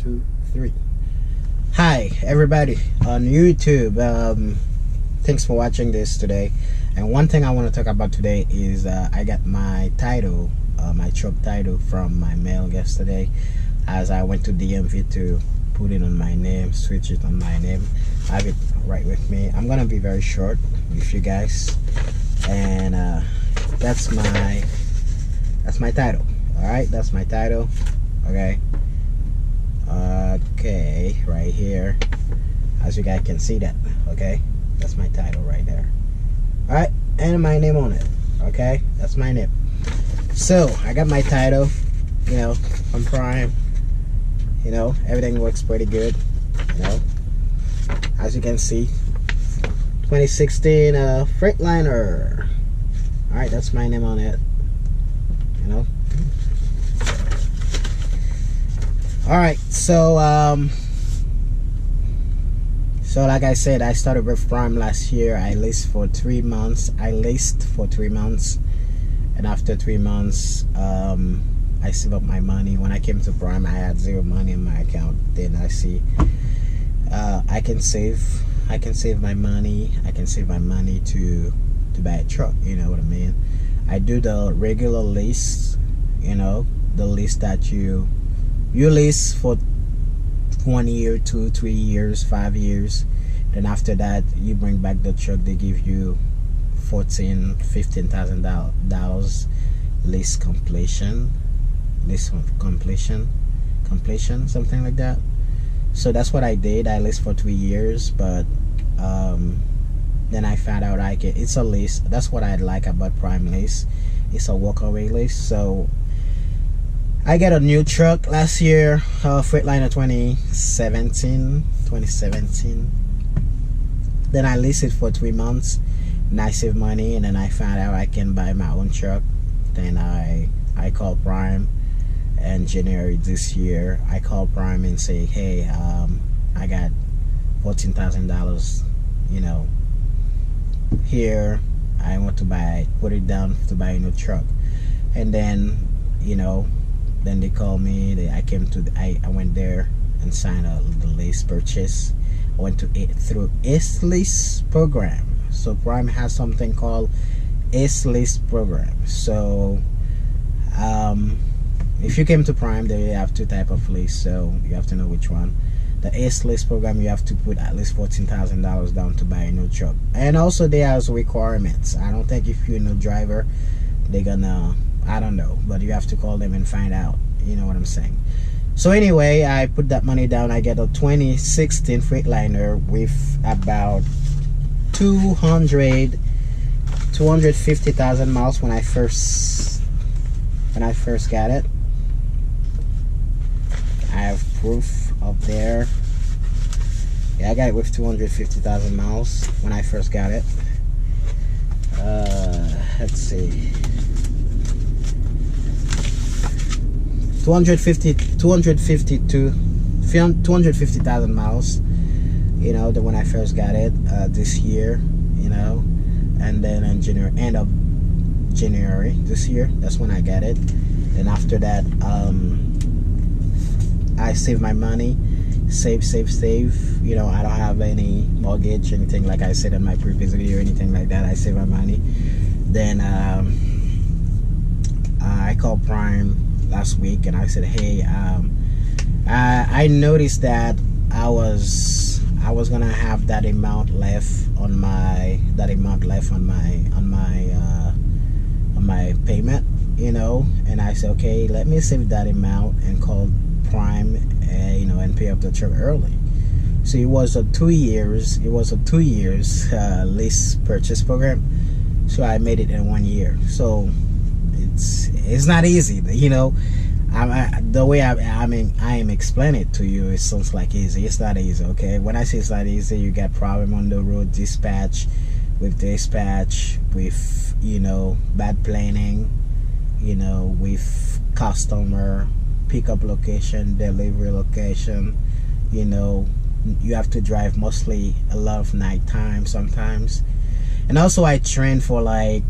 2, 3. Hi everybody on YouTube. Thanks for watching this today. And one thing I want to talk about today is I got my title, my truck title from my mail yesterday, as I went to DMV to put it on my name, switch it on my name. I have it right with me. I'm gonna be very short with you guys, and that's my title. All right, that's my title. Okay, right here, as you guys can see that. Okay, that's my title right there. All right, and my name on it. Okay, that's my name. So I got my title, you know, from Prime. You know, everything works pretty good. You know, as you can see, 2016 Freightliner. All right, that's my name on it. You know. All right, so like I said, I started with Prime last year. I leased for 3 months. And after 3 months, I saved up my money. When I came to Prime, I had zero money in my account. Then I see I can save my money. I can save my money to buy a truck. You know what I mean? I do the regular lease. You know, the lease that you lease for 1 year, 2, 3 years, 5 years. Then after that, you bring back the truck. They give you $15,000 lease completion, something like that. So that's what I did. I leased for 3 years, but then I found out it's a lease. That's what I like about Prime Lease. It's a walkaway lease. So I got a new truck last year, Freightliner 2017. Then I leased it for 3 months, and I saved money, and then I found out I can buy my own truck. Then I called Prime, and January this year, I called Prime and say, hey, I got $14,000, you know, here. I want to put it down to buy a new truck. And then, you know, then they called me. I went there and signed the lease purchase. I went through Ace Lease program. So Prime has something called Ace Lease program. So if you came to Prime, they have 2 types of lease, so you have to know which one. The Ace Lease program, you have to put at least $14,000 down to buy a new truck. And also they have requirements. I don't think if you're a new driver, they're gonna, I don't know, but you have to call them and find out. You know what I'm saying? So anyway, I put that money down. I get a 2016 Freightliner with about 250,000 miles when I first got it. I have proof up there. Yeah, I got it with 250,000 miles when I first got it. Let's see. 250,000 miles, you know, when I first got it this year, you know, and then in end of January this year, that's when I got it. And after that, I saved my money, save, you know. I don't have any mortgage, anything like I said in my previous video, anything like that. I save my money. Then I called Prime last week and I said, hey, I noticed that I was gonna have that amount left on my payment, you know. And I said, okay, let me save that amount and call Prime, you know, and pay up the truck early. So it was a 2 years lease purchase program. So I made it in 1 year. So it's not easy, you know. The way I am explaining it to you, it sounds like easy. It's not easy, okay? When I say it's not easy, you got problem on the road, dispatch, with you know, bad planning, you know, with customer pickup location, delivery location. You know, you have to drive mostly a lot of night time sometimes. And also I train 3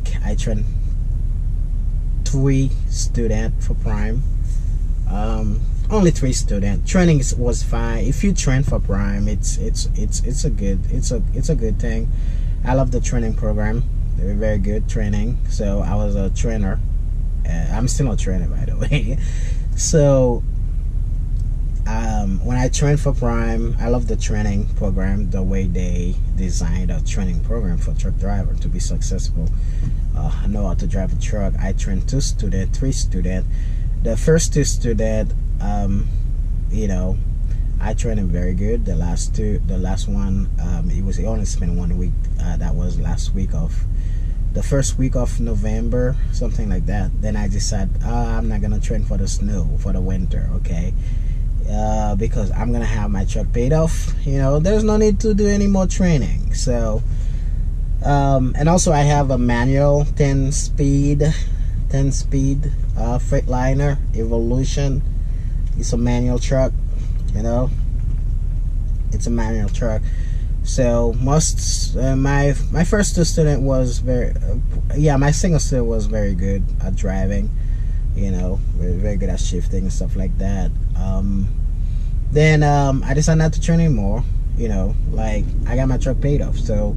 students for Prime. only 3 students. Training was fine. If you train for Prime, it's a good thing. I love the training program. They were very good training. So I was a trainer. I'm still a trainer, by the way. So when I trained for Prime, I love the training program, the way they designed a training program for truck driver to be successful. I know how to drive a truck. I trained 2 students, 3 students. The first 2 students, you know, I trained him very good. The last one, he only spent 1 week. That was last week of the first week of November, something like that. Then I decided I'm not gonna train for the snow, for the winter, okay? Because I'm gonna have my truck paid off. You know, there's no need to do any more training. So and also I have a manual 10 speed Freightliner Evolution. It's a manual truck, you know, it's a manual truck. So most my first 2 student was my single student was very good at driving, you know, very good at shifting and stuff like that. Then I decided not to train anymore, you know, like I got my truck paid off. So,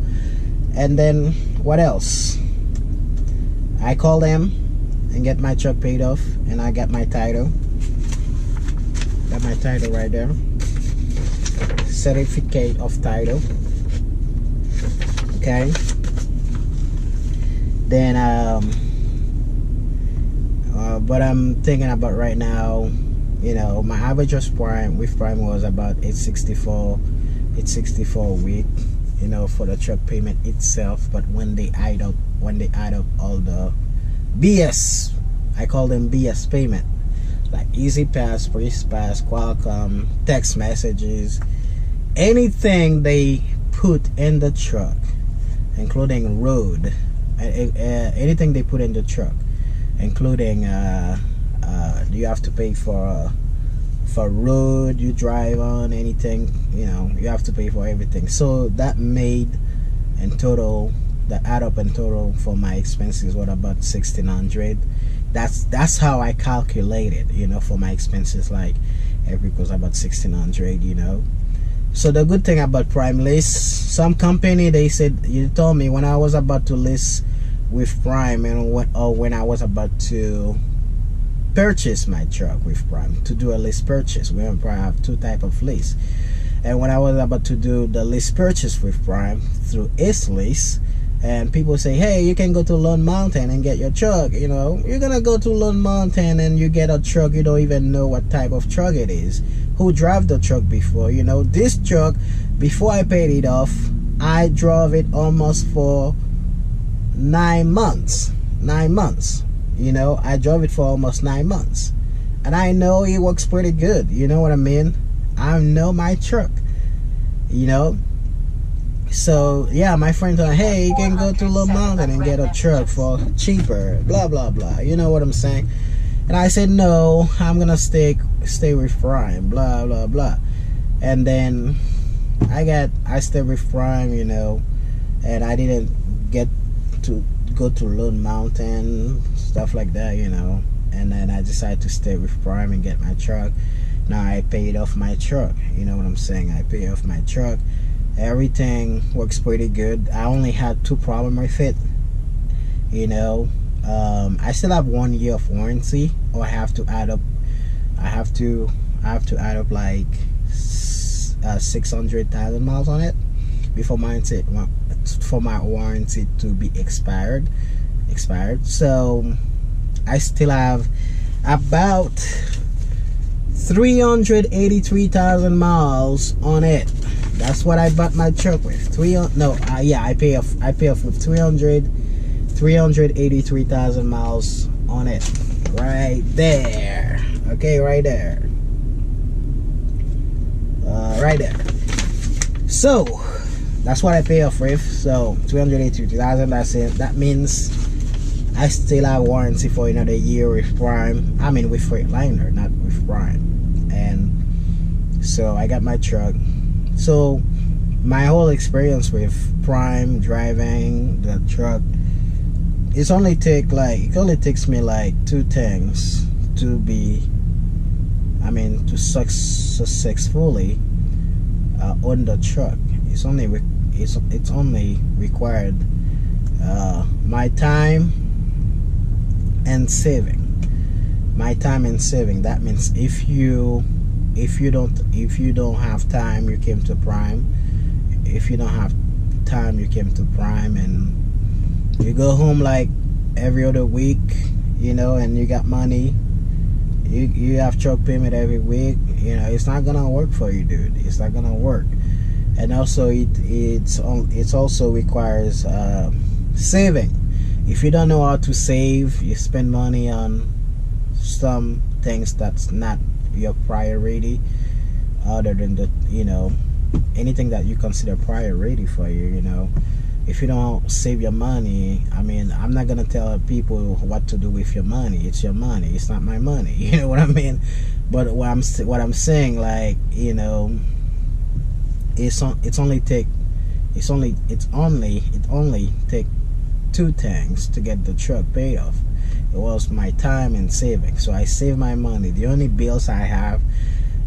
and then what else? I called them and get my truck paid off, and I got my title. Got my title right there. Certificate of title. Okay. Then but I'm thinking about right now, you know, my average with Prime was about 864 a week, you know, for the truck payment itself. But when they add up all the BS, I call them BS payment, like Easy Pass, Breeze Pass, Qualcomm, text messages, anything they put in the truck, including road, anything they put in the truck, including you have to pay for road you drive on, anything, you know, you have to pay for everything. So that made in total, the add up in total for my expenses, what, about 1,600. That's how I calculated, you know, for my expenses, like every was about 1,600, you know. So the good thing about Prime Lease, some company, they said, you told me when I was about to lease with Prime, and when I was about to purchase my truck with Prime, to do a lease purchase. We probably have 2 types of lease. And when I was about to do the lease purchase with Prime through Lease, and people say, hey, you can go to Lone Mountain and get your truck, you know, you're gonna go to Lone Mountain and you get a truck, you don't even know what type of truck it is, who drove the truck before. You know, this truck, before I paid it off, I drove it almost for 9 months. You know, I drove it for almost 9 months, and I know it works pretty good. You know what I mean? I know my truck, you know. So yeah, my friend told me, hey, you can go to Lone Mountain and get a truck for cheaper, blah blah blah, you know what I'm saying? And I said, no, I'm gonna stay with Prime, blah blah blah. And then I stayed with Prime, you know, and I didn't get to go to Lone Mountain, stuff like that, you know. And then I decided to stay with Prime and get my truck. Now I paid off my truck, you know what I'm saying? I paid off my truck. Everything works pretty good. I only had 2 problems with it, you know. I still have 1 year of warranty, or I have to add up like 600,000 miles on it before for my warranty to be expired. So I still have about 383,000 miles on it. That's what I bought my truck with. I pay off with 383,000 miles on it. Right there. Okay, right there. Right there. So that's what I pay off with. So 383,000. That's it. That means I still have warranty for another year with Prime. I mean with Freightliner, not with Prime. And so I got my truck. So my whole experience with Prime driving the truck, it only takes me like 2 things to to successfully own the truck. It's only required my time and saving. My time and saving. That means if you don't have time, you came to Prime. If you don't have time, you came to Prime, and you go home like every other week, and you got money. You have truck payment every week. It's not gonna work for you, dude. It's not gonna work. And also, it also requires saving. If you don't know how to save, you spend money on some things that's not your priority, other than the anything that you consider priority for you. If you don't save your money, I'm not gonna tell people what to do with your money. It's your money. It's not my money. You know what I mean? But what I'm saying, like, it only take two things to get the truck paid off. It was my time and saving. So I save my money. The only bills I have,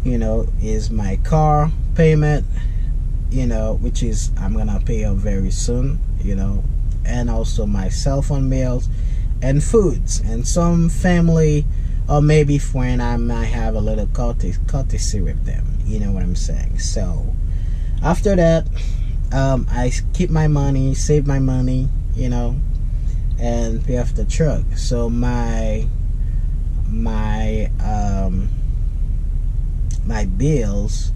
is my car payment, which is I'm gonna pay up very soon, and also my cell phone bills and foods and some family or maybe friend. I might have a little courtesy with them. You know what I'm saying? So after that, I keep my money, save my money, and pay off the truck. So my bills,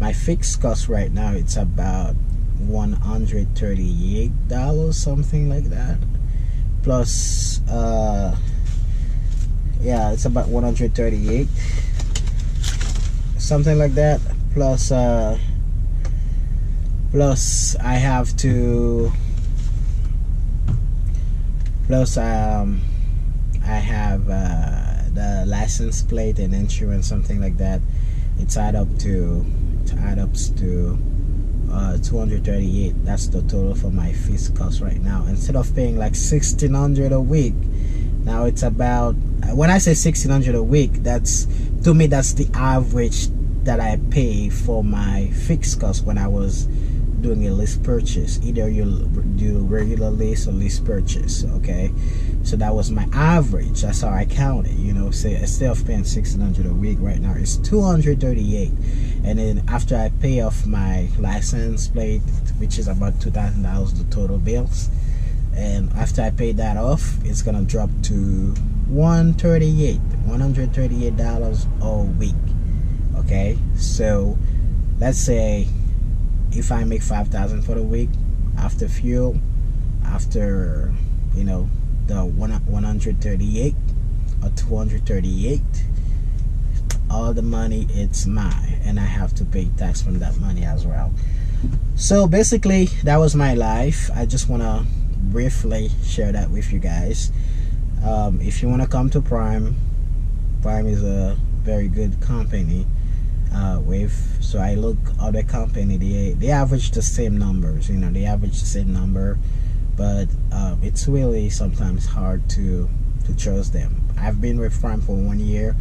my fixed cost right now, it's about $138, something like that. Plus, yeah, it's about 138, something like that. Plus, I have to. Plus, I have the license plate and insurance, something like that. It adds up to 238. That's the total for my fixed cost right now. Instead of paying like $1,600 a week, now it's about, when I say $1,600 a week, that's, to me, that's the average that I pay for my fixed cost when I was doing a lease purchase. Either you do regular lease or lease purchase. Okay, so that was my average. That's how I count it. Say instead of paying $1,600 a week, right now it's 238. And then after I pay off my license plate, which is about $2,000, the total bills, and after I pay that off, it's gonna drop to $138 a week. Okay, so let's say if I make $5,000 for the week, after fuel, after the 138 or 238, all the money, it's mine, and I have to pay tax from that money as well. So basically, that was my life. I just want to briefly share that with you guys. If you want to come to Prime is a very good company. So I look other company, they average the same numbers, they average the same number, but it's really sometimes hard to trust them. I've been with Prime for 1 year,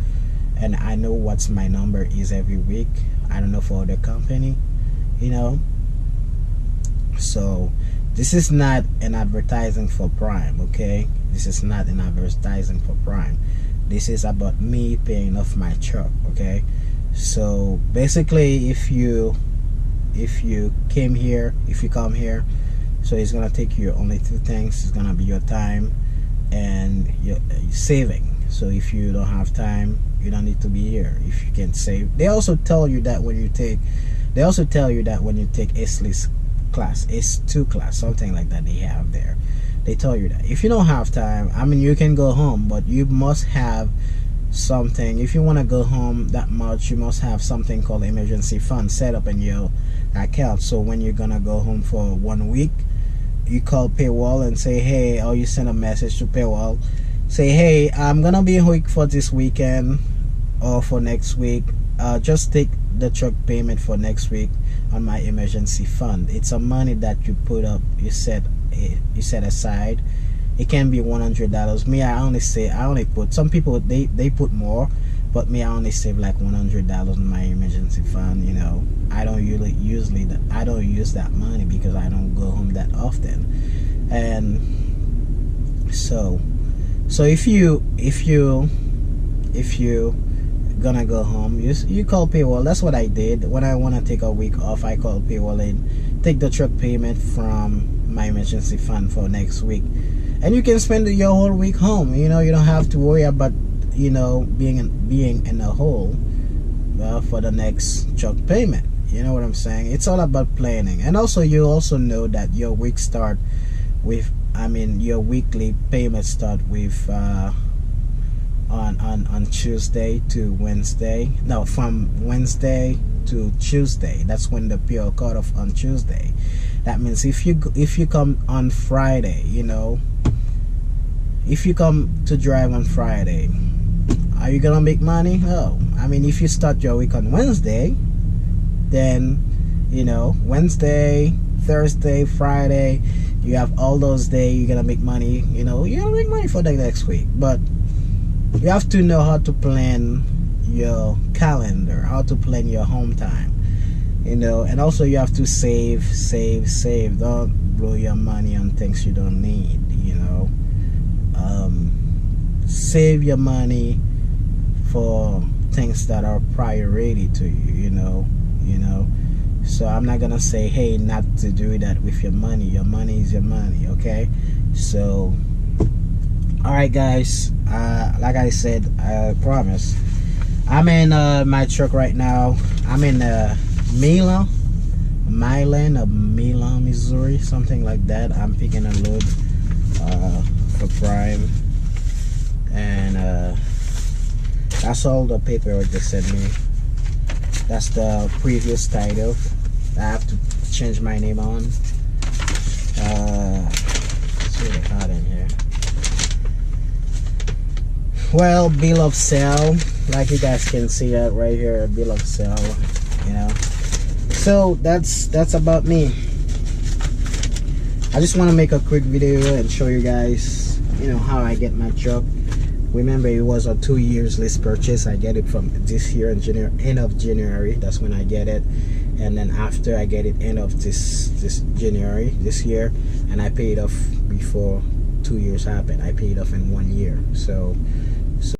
and I know what my number is every week. I don't know for other company, so this is not an advertising for Prime. Okay, this is not an advertising for Prime. This is about me paying off my truck. Okay, so basically, if you come here, so it's gonna take you only two things. It's gonna be your time and your saving. So if you don't have time, you don't need to be here. If you can save, they also tell you that when you take S-Lease class, S2 class, something like that, they have there. They tell you that if you don't have time, you can go home, but you must have something. If you want to go home that much, you must have something called emergency fund set up in your account. So when you're gonna go home for 1 week, you call paywall and say, hey, or you send a message to paywall, say, hey, I'm gonna be awake for this weekend or for next week. Just take the truck payment for next week on my emergency fund. It's a money that you put up, you set aside. It can be $100. Me, I only put, some people they put more, but me, I only save like $100 in my emergency fund. You know, I don't I don't use that money because I don't go home that often. And so if you gonna go home, you call payroll. That's what I did when I want to take a week off. I call payroll and take the truck payment from my emergency fund for next week, and you can spend your whole week home. You know, you don't have to worry about, you know, being in a hole for the next truck payment. You know what I'm saying? It's all about planning. And also, you also know that your week start with, your weekly payments start with on Tuesday to Wednesday. No, from Wednesday to Tuesday. That's when the PO cut off on Tuesday. That means if you come on Friday, you know, if you come to drive on Friday, are you gonna make money? Oh, if you start your week on Wednesday, then, you know, Wednesday, Thursday, Friday, you have all those days, you're gonna make money. You know, you're gonna make money for the next week. But you have to know how to plan your calendar, how to plan your home time, you know. And also, you have to save. Don't blow your money on things you don't need, you know. Save your money for things that are priority to you, you know. So I'm not gonna say, hey, not to do that with your money. Your money is your money, okay? So, all right, guys, like I said, I promise, I'm in my truck right now. I'm in Milan, Missouri, something like that. I'm picking a load for Prime, and that's all the paperwork they sent me. That's the previous title. I have to change my name on. It's really hot in here. Well, bill of sale, like you guys can see that right here, bill of sale, you know. So that's about me. I just want to make a quick video and show you guys, you know, how I get my truck. Remember, it was a 2 years lease purchase. I get it from this year in end of January. That's when I get it. And then after, I get it end of this January this year, and I pay it off before 2 years happened. I paid off in 1 year. So